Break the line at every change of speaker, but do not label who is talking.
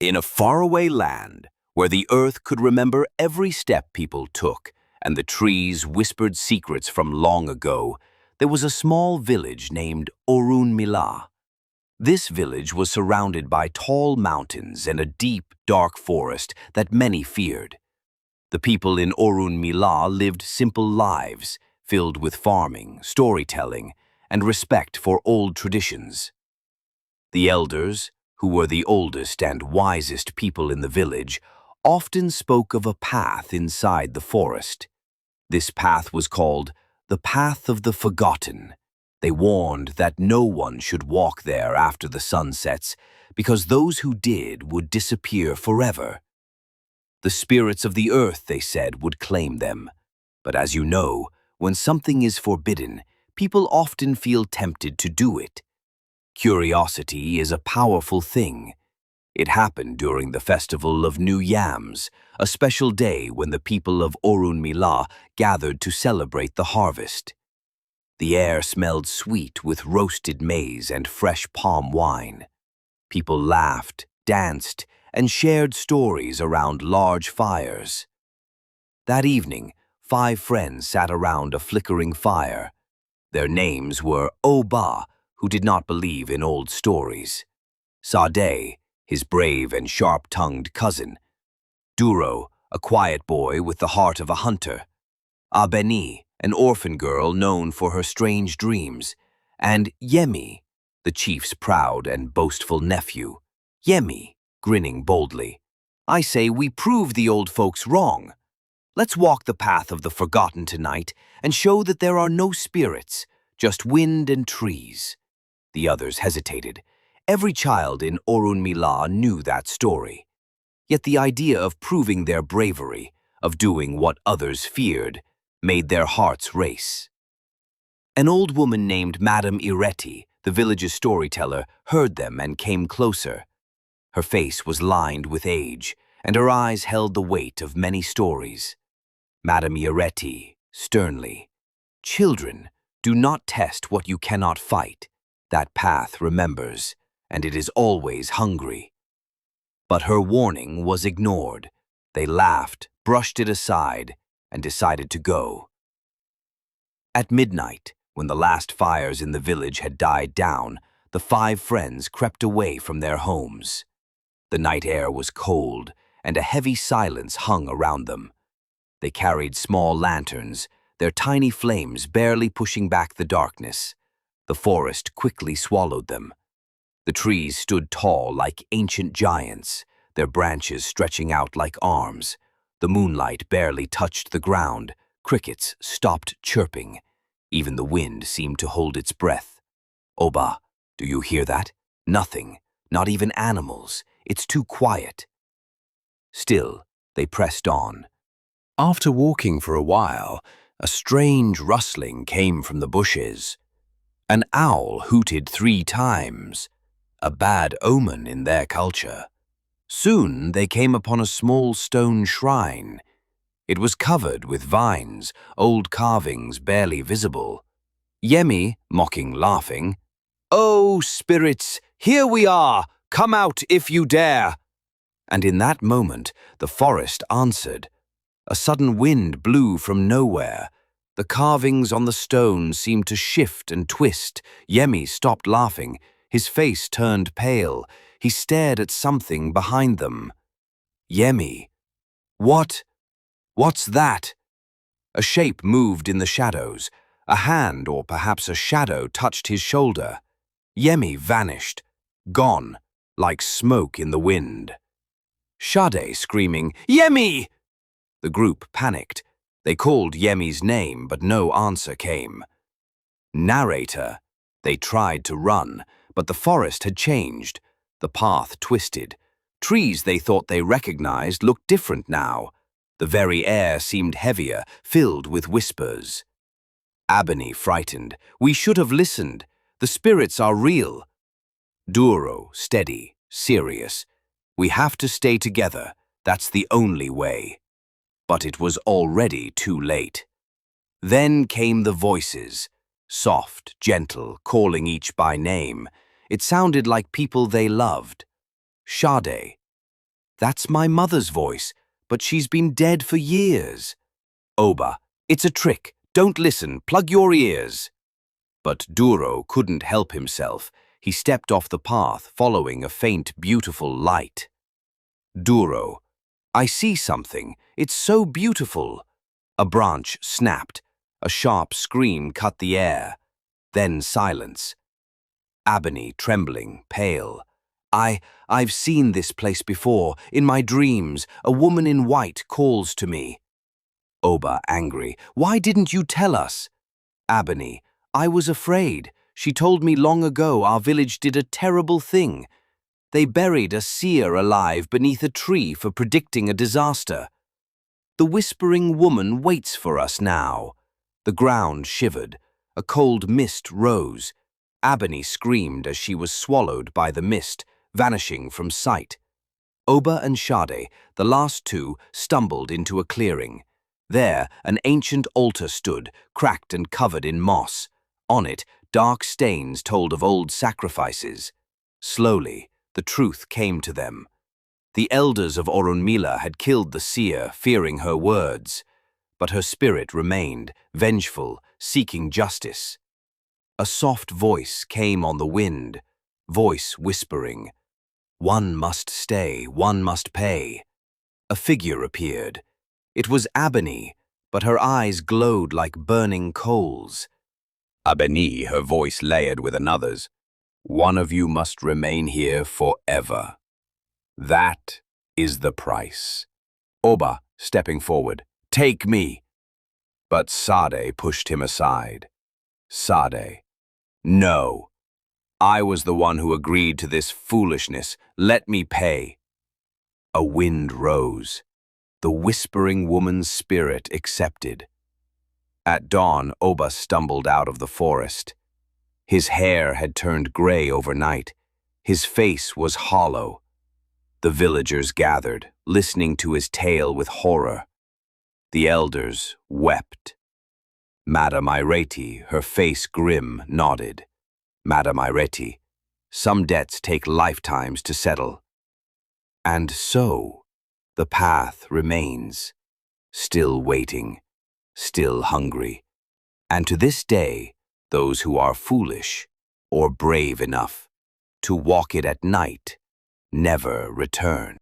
In a faraway land, where the earth could remember every step people took, and the trees whispered secrets from long ago, there was a small village named Orun Mila. This village was surrounded by tall mountains and a deep, dark forest that many feared. The people in Orun Mila lived simple lives, filled with farming, storytelling, and respect for old traditions. The elders, who were the oldest and wisest people in the village, often spoke of a path inside the forest. This path was called the Path of the Forgotten. They warned that no one should walk there after the sun sets, because those who did would disappear forever. The spirits of the earth, they said, would claim them. But as you know, when something is forbidden, people often feel tempted to do it. Curiosity is a powerful thing. It happened during the festival of New Yams, a special day when the people of Orun Mila gathered to celebrate the harvest. The air smelled sweet with roasted maize and fresh palm wine. People laughed, danced, and shared stories around large fires. That evening, 5 friends sat around a flickering fire. Their names were Oba, who did not believe in old stories; Sade, his brave and sharp-tongued cousin; Duro, a quiet boy with the heart of a hunter; Abeni, an orphan girl known for her strange dreams; and Yemi, the chief's proud and boastful nephew. Yemi, grinning boldly. "I say we prove the old folks wrong. Let's walk the path of the forgotten tonight and show that there are no spirits, just wind and trees." The others hesitated. Every child in Orun Mila knew that story. Yet the idea of proving their bravery, of doing what others feared, made their hearts race. An old woman named Madame Ireti, the village's storyteller, heard them and came closer. Her face was lined with age, and her eyes held the weight of many stories. Madame Ireti, sternly, "Children, do not test what you cannot fight. That path remembers, and it is always hungry." But her warning was ignored. They laughed, brushed it aside, and decided to go. At midnight, when the last fires in the village had died down, the 5 friends crept away from their homes. The night air was cold, and a heavy silence hung around them. They carried small lanterns, their tiny flames barely pushing back the darkness. The forest quickly swallowed them. The trees stood tall like ancient giants, their branches stretching out like arms. The moonlight barely touched the ground. Crickets stopped chirping. Even the wind seemed to hold its breath. "Oba, do you hear that? Nothing, not even animals. It's too quiet." Still, they pressed on. After walking for a while, a strange rustling came from the bushes. An owl hooted 3 times, a bad omen in their culture. Soon they came upon a small stone shrine. It was covered with vines, old carvings barely visible. Yemi, mocking laughing, "Oh, spirits, here we are! Come out if you dare!" And in that moment, the forest answered. A sudden wind blew from nowhere. The carvings on the stone seemed to shift and twist. Yemi stopped laughing. His face turned pale. He stared at something behind them. "Yemi, what's that?" A shape moved in the shadows. A hand, or perhaps a shadow, touched his shoulder. Yemi vanished, gone, like smoke in the wind. Sade screaming, "Yemi!" The group panicked. They called Yemi's name, but no answer came. Narrator. They tried to run, but the forest had changed. The path twisted. Trees they thought they recognized looked different now. The very air seemed heavier, filled with whispers. Abeni, frightened, "We should have listened. The spirits are real." Duro, steady, serious, "We have to stay together. That's the only way." But it was already too late. Then came the voices, soft, gentle, calling each by name. It sounded like people they loved. Sade, That's my mother's voice, but she's been dead for years. Oba, it's a trick. Don't listen. Plug your ears. But Duro couldn't help himself. He stepped off the path, following a faint, beautiful light. Duro, I see something. It's so beautiful. A branch snapped. A sharp scream cut the air. Then silence. Abony, trembling, pale. I've seen this place before. In my dreams, a woman in white calls to me. Oba, angry. Why didn't you tell us? Abony, I was afraid. She told me long ago our village did a terrible thing. They buried a seer alive beneath a tree for predicting a disaster. The whispering woman waits for us now. The ground shivered. A cold mist rose. Abony screamed as she was swallowed by the mist, vanishing from sight. Oba and Sade, the last two, stumbled into a clearing. There, an ancient altar stood, cracked and covered in moss. On it, dark stains told of old sacrifices. Slowly, the truth came to them. The elders of Orunmila had killed the seer, fearing her words. But her spirit remained, vengeful, seeking justice. A soft voice came on the wind, voice whispering, "One must stay, one must pay." A figure appeared. It was Abony, but her eyes glowed like burning coals. "Abony," her voice layered with another's, "one of you must remain here forever. That is the price." Oba, stepping forward, "Take me." But Sade pushed him aside. Sade, "No. I was the one who agreed to this foolishness. Let me pay." A wind rose. The whispering woman's spirit accepted. At dawn, Oba stumbled out of the forest. His hair had turned gray overnight. His face was hollow. The villagers gathered, listening to his tale with horror. The elders wept. Madame Ireti, her face grim, nodded. Madame Ireti, some debts take lifetimes to settle. And so, the path remains, still waiting, still hungry. And to this day, those who are foolish or brave enough to walk it at night never return.